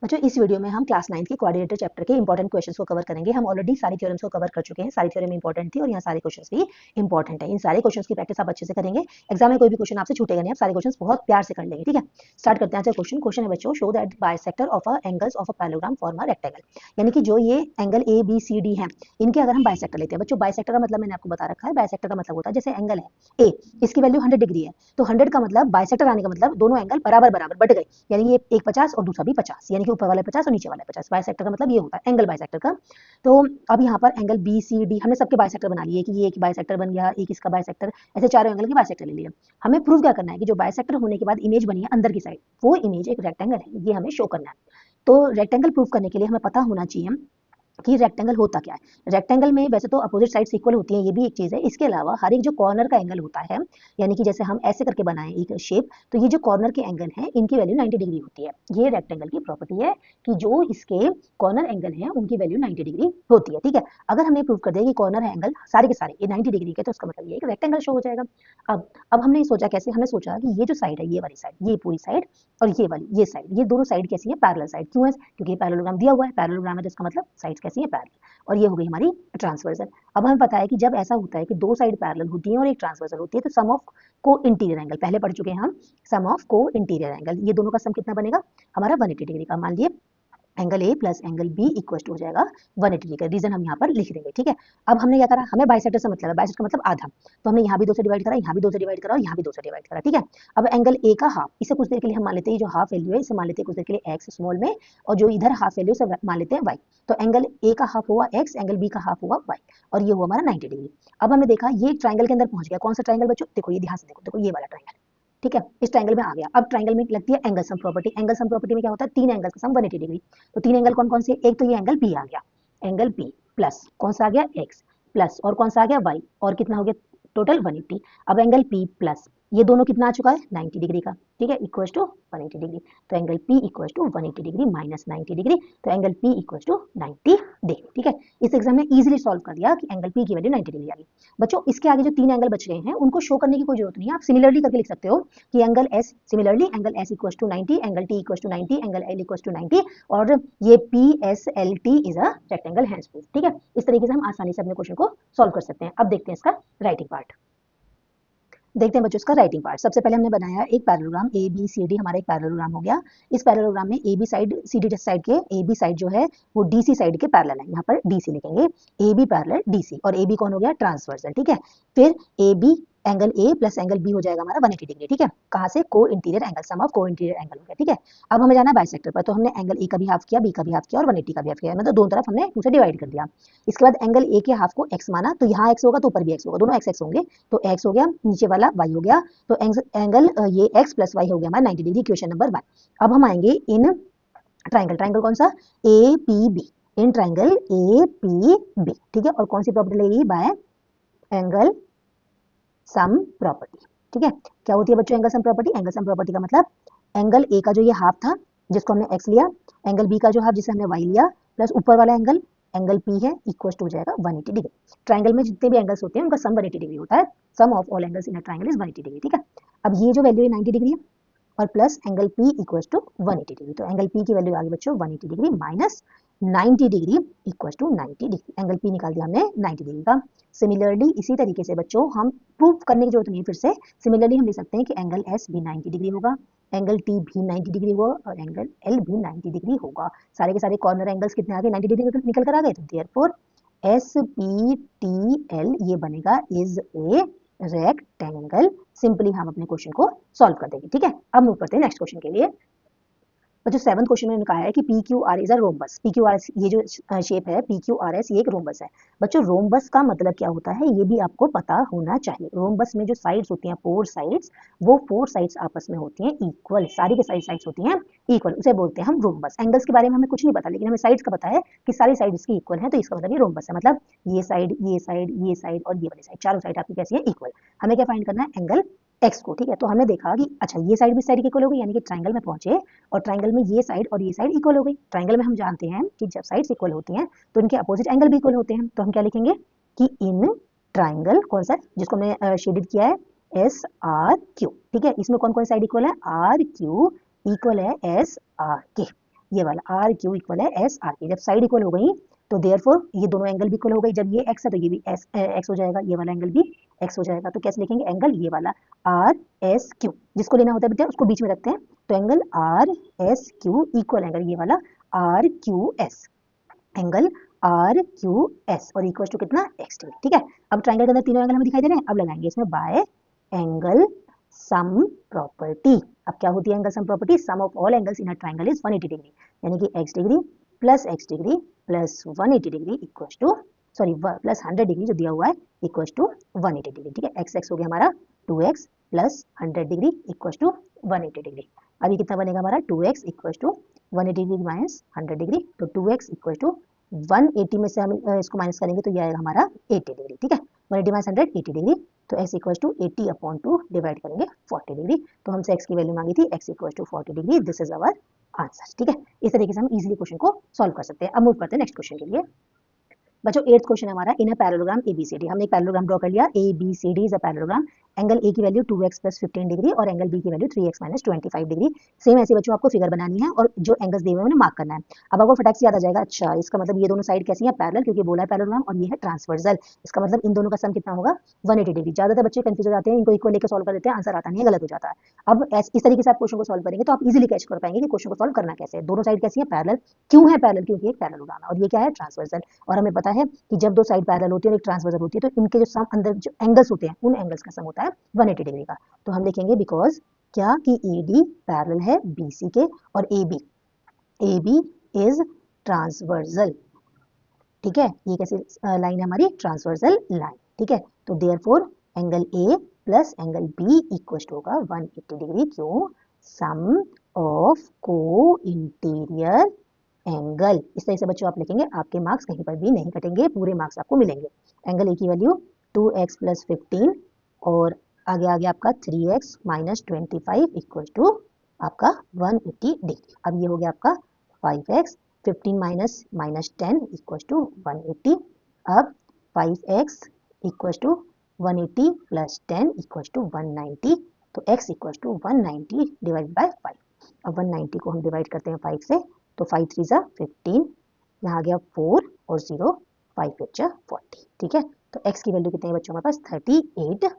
बच्चों इस वीडियो में हम क्लास 9 के कोऑर्डिनेटर चैप्टर के इंपॉर्टेंट क्वेश्चंस को कवर करेंगे। हम ऑलरेडी सारी थ्योरम्स को कवर कर चुके हैं, सारी थ्योरम इंपॉर्टेंट थी और यहाँ सारे क्वेश्चंस भी इंपॉर्टेंट है। इन सारे क्वेश्चंस की प्रैक्टिस आप अच्छे से करेंगे, एग्जाम में कोई भी क्वेश्चन आपसे छूटेगा नहीं, आप सारे क्वेश्चंस बहुत प्यार से कर लेंगे। ठीक है, स्टार्ट करते हैं। आज क्वेश्चन क्वेश्चन है बच्चों, show that bisector of a angles of a parallelogram form a rectangle. यानी कि जो ये angle A B C D है, इनके अगर हम बाइसेक्टर लेते हैं। बच्चों बाइसेक्टर का मतलब मैंने आपको बता रखा है, बाइसेक्टर का मतलब होता है जैसे एंगल है ए, इसकी वैल्यू 100 डिग्री है, तो 100 का मतलब बाइसेक्टर आने का मतलब दोनों एंगल बराबर बराबर बट गए, यानी ये एक 50 और दूसरा भी 50, यानी कि ऊपर वाला 50 और नीचे वाला 50। बाइसेक्टर का मतलब ये होता है एंगल बाइसेक्टर का। तो अब यहाँ पर एंगल बी सी डी हमने सबके बाइसेक्टर बना लिए कि ये एक बाइसेक्टर बन गया, एक इसका बाइसेक्टर, ऐसे चारों एंगल के बाइसेक्टर ले लिए। हमें प्रूव क्या करना है कि जो बाइसेक्टर होने के बाद इमेज बनी है अंदर की साइड, वो इमेज एक रेक्टेंगल है, ये हमें शो करना है। तो रेक्टेंगल प्रूव करने के लिए हमें पता होना चाहिए कि रेक्टेंगल होता क्या है। रेक्टेंगल में वैसे तो अपोजिट साइड्स इक्वल होती हैं, ये भी एक चीज है। इसके अलावा हर एक जो कॉर्नर का एंगल होता है, यानी कि जैसे हम ऐसे करके बनाएं एक शेप, तो ये जो कॉर्नर के एंगल हैं इनकी वैल्यू 90 डिग्री होती है। ये रेक्टेंगल की प्रॉपर्टी है कि जो इसके कॉर्नर एंगल हैं उनकी वैल्यू 90 डिग्री होती है। ठीक है, अगर हमने प्रूव कर दिया कि कॉर्नर एंगल सारे के सारे ये 90 डिग्री के, तो उसका मतलब ये एक रेक्टेंगल शो हो जाएगा। अब हमने सोचा कैसे, हमने सोचा कि ये जो साइड है, ये वाली साइड, ये पूरी साइड और ये वाली ये साइड, ये दोनों साइड कैसी है, पैरेलल साइड। क्यों है? क्योंकि पैरेललोग्राम दिया हुआ है, पैरेललोग्राम है तो इसका मतलब साइड्स कैसी है, पैरेलल। और ये हो गई हमारी ट्रांसवर्सल। अब हमें पता है कि जब ऐसा होता है कि दो साइड पैरेलल होती है और एक ट्रांसवर्सल होती है, तो सम ऑफ को इंटीरियर एंगल, पहले पढ़ चुके हैं हम, सम ऑफ को इंटीरियर एंगल, ये दोनों का सम कितना बनेगा हमारा 180 डिग्री का। मान लिए angle A plus angle B equal to हो जाएगा 180 डिग्री। रीजन हम यहाँ पर लिख देंगे। ठीक है, अब हमने क्या करा, हमें बाइसेक्टर से मतलब है, बाइसेक्टर का मतलब आधा, तो हमने यहाँ भी 2 से डिवाइड करा, यहाँ भी 2 से डिवाइड करा और यहाँ भी 2 से डिवाइड करा। ठीक है, अब एंगल ए का हाफ, इसे कुछ देर के लिए हम मान लेते हैं, जो हाफ वैल्यू है इसे मान लेते हैं कुछ देर के लिए एक्स स्मॉल में, और जो इधर हाफ वैल्यू से मान लेते हैं वाई। तो एंगल ए का हाफ हुआ एक्स, एंगल बी का हाफ हुआ वाई, और ये हुआ हमारा 90 डिग्री। अब हमने देखा ये ट्राइंगल के अंदर पहुंच गया। कौन सा ट्राइंगल बच्चों? देखो ये ध्यान से देखो, देखो ये वाला ट्राइंगल। ठीक है, इस ट्राइंगल में आ गया। अब ट्राइंगल में लगती है angle sum property. Angle sum property में क्या होता है, तीन एंगल्स का सम 180 डिग्री। तो तीन एंगल कौन कौन से? एक तो ये एंगल पी आ गया, एंगल पी प्लस कौन सा आ गया, एक्स प्लस और कौन सा आ गया, वाई, और कितना हो गया टोटल 180। अब एंगल पी प्लस ये दोनों कितना आ चुका है, 90 डिग्री का। ठीक है, इक्वल्स टू 180 डिग्री। तो angle P equals to 180 degree minus 90 degree, तो angle P equals to 90 degree. ठीक है, इस एग्जाम में इजीली सॉल्व कर दिया कि एंगल पी की वैल्यू 90 डिग्री आ गई। बच्चों इसके आगे जो तीन एंगल बच गए हैं उनको शो करने की कोई जरूरत नहीं है, आप सिमिलरली करके लिख सकते हो कि angle S, similarly angle S equals to 90, angle T equals to 90, angle L equals to 90, और ये P S L T is a rectangle hence proof. ठीक है, इस तरीके से हम आसानी से अपने क्वेश्चन को सॉल्व कर सकते हैं। अब देखते हैं इसका राइटिंग पार्ट। देखते हैं बच्चों इसका राइटिंग पार्ट। सबसे पहले हमने बनाया एक parallelogram, A B C D हमारा एक पैरेललोग्राम हो गया। इस पैरेललोग्राम में A B side C D side के, ए बी साइड जो है वो डी सी साइड के पैरेलल है, यहाँ पर डी सी लिखेंगे, A B parallel D C, और ए बी कौन हो गया, ट्रांसवर्सल। ठीक है, फिर A B angle A plus angle B हो जाएगा हमारा 180 डिग्री। ठीक है, कहाँ से, को interior angle, some of co interior angle हो गया। ठीक है, अब हमें जाना है बाइसेक्टर पर, तो हमने एंगल ए का भी हाफ किया, बी का भी हाफ किया और 180 का भी हाफ किया, मतलब दोनों तरफ हमने 2 से डिवाइड कर दिया। इसके बाद एंगल ए के हाफ को एक्स माना, तो यहाँ एक्स होगा तो ऊपर भी एक्स होगा, दोनों एक्स एक्स होंगे, तो एक्स हो गया, नीचे वाला वाई हो गया, तो एंगल ये एक्स प्लस वाई हो गया हमारा 90 डिग्री, इक्वेशन नंबर 1। अब हम आएंगे इन ट्राइंगल, ट्राइंगल कौन सा, A P B, in triangle A P B. ठीक है, और कौन सी प्रॉपर्टी लगेगी, बाय एंगल सम प्रॉपर्टी। ठीक है, क्या होती है बच्चों angle sum property? Angle sum property का मतलब एंगल ए का जो ये हाफ था जिसको हमने एक्स लिया, एंगल बी का जो हाफ जिसे हमने वाई लिया, प्लस ऊपर वाला एंगल एंगल पी है, इक्वल टू हो जाएगा 180 डिग्री। ट्राइंगल में जितने भी एंगल्स होते हैं उनका सम 180 डिग्री होता है, sum of all angles in a triangle is 180 degree. ठीक है, अब ये जो वैल्यू है 90 डिग्री है, और plus angle P equal to 180 degree, तो एंगल पी की वैल्यू आ गई बच्चों 180 degree minus 90 degree equal to 90 degree. Angle P निकाल दिया हमने 90 डिग्री का। सिमिलरली इसी तरीके से बच्चों हम प्रूफ करने की जरूरत नहीं है, फिर से सिमिलरली हम लिख सकते हैं कि एंगल एस भी 90 डिग्री होगा, एंगल टी भी 90 डिग्री होगा और एंगल एल भी 90 डिग्री होगा। सारे के सारे कॉर्नर एंगल्स कितने आ गए, 90 डिग्री निकल कर आ गए, तो therefore S P T L ये बनेगा इज ए रेक्टेंगल। सिंपली हम अपने क्वेश्चन को सॉल्व कर देंगे। ठीक है, अब मूव करते हैं नेक्स्ट क्वेश्चन के लिए। और जो 7th क्वेश्चन में कहा है कि P Q R is a rhombus. P Q R ये जो शेप है पी क्यू आर एस, ये एक रोम्बस है। बच्चों रोम्बस का मतलब क्या होता है ये भी आपको पता होना चाहिए। रोम्बस में जो साइड्स होती हैं, फोर साइड्स, वो फोर साइड्स आपस में होती हैं इक्वल, सारी के सारी साइड्स होती हैं इक्वल, उसे बोलते हैं हम रोम्बस। एंगल्स के बारे में हमें कुछ नहीं पता, लेकिन हमें साइड्स का पता है कि सारी साइड इसकी इक्वल है, तो इसका मतलब ये रोम्बस है। मतलब ये साइड, ये साइड, ये साइड और ये वाली साइड, चारों साइड आपकी कैसी है, इक्वल। हमें क्या फाइंड करना है, एंगल एक्स को। ठीक है, तो हमने देखा कि अच्छा ये साइड भी साइड इक्वल हो गई, यानी कि ट्राइंगल में पहुंचे और ट्राइंगल में ये साइड और ये साइड इक्वल हो गई। ट्राइंगल में हम जानते हैं कि जब साइड्स इक्वल होती हैं तो इनके अपोजिट एंगल भी इक्वल होते हैं, तो हम क्या लिखेंगे कि इन ट्राइंगल, कौन सा जिसको हमने शेडेड किया है, एस आर क्यू। ठीक है, इसमें कौन कौन साइड इक्वल है, आर क्यू इक्वल है एस आर के। ये वाला आर क्यू इक्वल है एस आर पी। जब साइड इक्वल हो गई तो देयरफॉर ये दोनों एंगल भी इक्वल हो गई। जब ये एक्स है तो ये भी एक्स हो जाएगा, ये वाला एंगल भी एक्स हो जाएगा। तो कैसे लिखेंगे एंगल ये वाला आर एस क्यू, जिसको लेना होता है बेटा उसको बीच में रखते हैं। तो angle R S Q equal angle ये वाला R Q S, angle R Q S और इक्वल टू कितना एक्स डिग्री। ठीक है, अब ट्राइंगल के अंदर तीनों एंगल हमें दिखाई दे रहे हैं। अब लगाएंगे इसमें बाय एंगल सम प्रॉपर्टी। अब क्या होती है angle sum property? Sum of all angles in a triangle is 180 degree, यानी कि x degree plus 180 degree equal to plus 100 degree जो दिया हुआ है इक्वल टू 180 डिग्री। ठीक है, x हो गया हमारा 2x plus 100 degree equal to 180 degree. अभी कितना बनेगा हमारा 2x equal to 180 degree minus 100 degree, तो 2x इक्वल टू 180 में से हम इसको माइनस करेंगे तो ये आएगा हमारा 80 डिग्री। ठीक है, 180 माइनस 100 80 डिग्री, तो x इक्वल टू 80/2 डिवाइड करेंगे 40 डिग्री। तो हमसे x की वैल्यू मांगी थी, x equal to 40 degree. This is our answer. ठीक है, इस तरीके से हम इजीली क्वेश्चन को सॉल्व कर सकते हैं। अब मूव करते हैं नेक्स्ट क्वेश्चन के लिए। बच्चों 8th क्वेश्चन है हमारा, इन अ पैरेललोग्राम एबीसीडी। हमने एक पैरेललोग्राम ड्रॉ कर लिया, ABCD is a parallelogram. Angle A की वैल्यू 2x प्लस 15 डिग्री और एंगल बी की value 3x minus 25 degree. Same ऐसे बच्चों आपको फिगर बनानी है और जो एंगल्स दिए हुए हैं उन्हें मार्क करना है। अब आपको फटाक से याद आ जाएगा, अच्छा इसका मतलब ये दोनों साइड कैसी है? पैरेलल, क्योंकि बोला है पैरेललोग्राम और ये है ट्रांसवर्सल। इसका मतलब इन दोनों का सम कितना होगा? 180 डिग्री। ज्यादातर बच्चे कंफ्यूज हो जाते हैं, इनको इक्वल लेकर सॉल्व कर देते हैं, आंसर आता नहीं है, गलत हो जाता है। अब इस तरीके से आप क्वेश्चन को सॉल्व करेंगे तो आप इजीली कैच कर पाएंगे कि क्वेश्चन को सॉल्व करना कैसे है। दोनों साइड कैसी है? पैरेलल। क्यों है पैरेलल? क्योंकि एक पैरेललोग्राम है और ये क्या है? ट्रांसवर्सल। और हमें पता है कि जब दो साइड पैरेलल होती है और एक ट्रांसवर्सल होती है तो इनके जो सम अंदर जो एंगल्स होते हैं उन एंगल्स का सम होता है 180 डिग्री का। तो हम लिखेंगे बिकॉज क्या कि AD पैरेलल है BC के और AB इज ट्रांसवर्सल। ठीक है, ये कैसी लाइन है हमारी? Transversal line. ठीक है, तो therefore angle A plus angle B equal to होगा 180 डिग्री। क्यों? Sum of co interior angle. इस तरह से बच्चों आप लिखेंगे, आपके मार्क्स कहीं पर भी नहीं कटेंगे, पूरे मार्क्स आपको मिलेंगे। एंगल ए की वैल्यू 2x प्लस 15 और आगे आगे आपका 3x माइनस 25 इक्वल टू आपका 180 डिग्री। अब ये हो गया आपका 5x, 15 minus minus 10 equal to 180। अब 5x equal to 180 plus 10 equal to 190, तो x equal to 190 divide by 5। अब 190 को हम डिवाइड करते हैं 5 से, तो 5 3 जा 15, यहाँ आ गया 4 और 0 5 8 जा 40। ठीक है, तो x की वैल्यू कितनी है बच्चों हमारे पास? 38।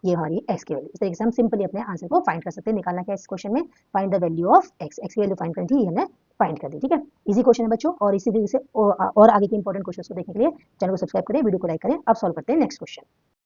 ये हमारी x की वैल्यू। इस तरीके से हम सिंपली अपने आंसर को फाइंड कर सकते हैं। निकालना क्या है इस क्वेश्चन में? Find the value of x। x की वैल्यू फाइंड करनी थी, हमने फाइंड कर दी। ठीक है, इजी क्वेश्चन है बच्चों। और इसी तरीके से और आगे के इंपॉर्टेंट क्वेश्चन को देखने के लिए चैनल को सब्सक्राइब करें, वीडियो को लाइक करें। अब सॉल्व करते हैं नेक्स्ट क्वेश्चन।